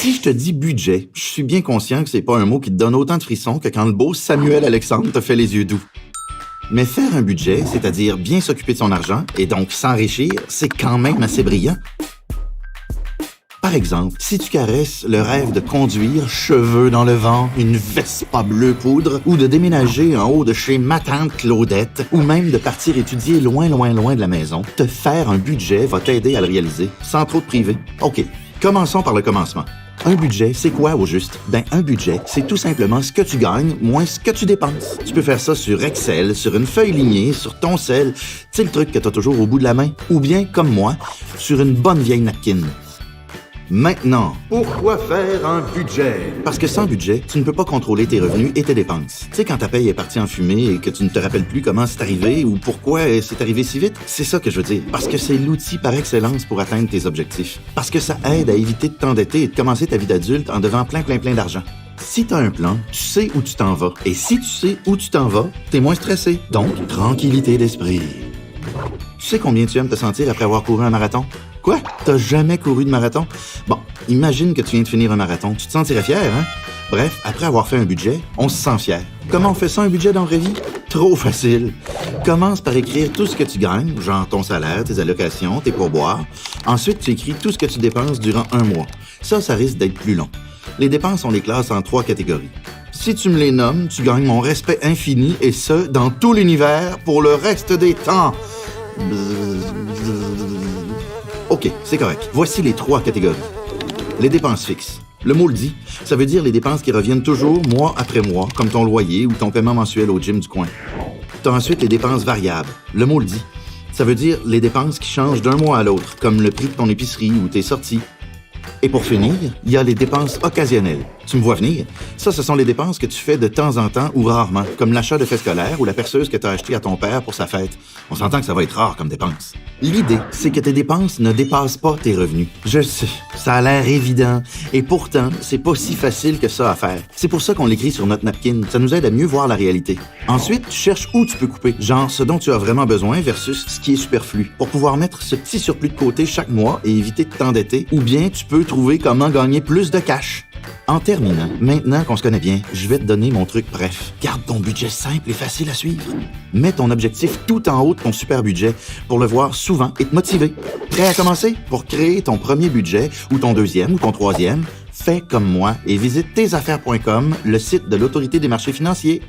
Si je te dis budget, je suis bien conscient que c'est pas un mot qui te donne autant de frissons que quand le beau Samuel Alexandre te fait les yeux doux. Mais faire un budget, c'est-à-dire bien s'occuper de son argent, et donc s'enrichir, c'est quand même assez brillant. Par exemple, si tu caresses le rêve de conduire, cheveux dans le vent, une Vespa bleue poudre, ou de déménager en haut de chez ma tante Claudette, ou même de partir étudier loin, loin, loin de la maison, te faire un budget va t'aider à le réaliser, sans trop te priver. OK, commençons par le commencement. Un budget, c'est quoi au juste? Un budget, c'est tout simplement ce que tu gagnes moins ce que tu dépenses. Tu peux faire ça sur Excel, sur une feuille lignée, sur ton sel, tu sais le truc que t'as toujours au bout de la main, ou bien, comme moi, sur une bonne vieille napkin. Maintenant, pourquoi faire un budget? Parce que sans budget, tu ne peux pas contrôler tes revenus et tes dépenses. Tu sais, quand ta paye est partie en fumée et que tu ne te rappelles plus comment c'est arrivé ou pourquoi c'est arrivé si vite, c'est ça que je veux dire. Parce que c'est l'outil par excellence pour atteindre tes objectifs. Parce que ça aide à éviter de t'endetter et de commencer ta vie d'adulte en devant plein d'argent. Si t'as un plan, tu sais où tu t'en vas. Et si tu sais où tu t'en vas, t'es moins stressé. Donc, tranquillité d'esprit. Tu sais combien tu aimes te sentir après avoir couru un marathon? Quoi? T'as jamais couru de marathon? Bon, imagine que tu viens de finir un marathon. Tu te sentirais fier, hein? Bref, après avoir fait un budget, on se sent fier. Comment on fait ça, un budget dans la vraie vie? Trop facile. Commence par écrire tout ce que tu gagnes, genre ton salaire, tes allocations, tes pourboires. Ensuite, tu écris tout ce que tu dépenses durant un mois. Ça risque d'être plus long. Les dépenses, on les classe en 3 catégories. Si tu me les nommes, tu gagnes mon respect infini, et ce, dans tout l'univers, pour le reste des temps. OK, c'est correct. Voici les 3 catégories. Les dépenses fixes. Le mot le dit, ça veut dire les dépenses qui reviennent toujours mois après mois, comme ton loyer ou ton paiement mensuel au gym du coin. T'as ensuite les dépenses variables. Le mot le dit, ça veut dire les dépenses qui changent d'un mois à l'autre, comme le prix de ton épicerie ou tes sorties. Et pour finir, il y a les dépenses occasionnelles. Tu me vois venir? Ça, ce sont les dépenses que tu fais de temps en temps ou rarement, comme l'achat de faits scolaires ou la perceuse que tu as achetée à ton père pour sa fête. On s'entend que ça va être rare comme dépense. L'idée, c'est que tes dépenses ne dépassent pas tes revenus. Je sais, ça a l'air évident, et pourtant, c'est pas si facile que ça à faire. C'est pour ça qu'on l'écrit sur notre napkin, ça nous aide à mieux voir la réalité. Ensuite, tu cherches où tu peux couper, genre ce dont tu as vraiment besoin versus ce qui est superflu, pour pouvoir mettre ce petit surplus de côté chaque mois et éviter de t'endetter, ou bien tu peux trouver comment gagner plus de cash. En terminant, maintenant qu'on se connaît bien, je vais te donner mon truc bref. Garde ton budget simple et facile à suivre. Mets ton objectif tout en haut de ton super budget pour le voir souvent et te motiver. Prêt à commencer? Pour créer ton premier budget, ou ton deuxième, ou ton troisième, fais comme moi et visite tesaffaires.com, le site de l'Autorité des marchés financiers.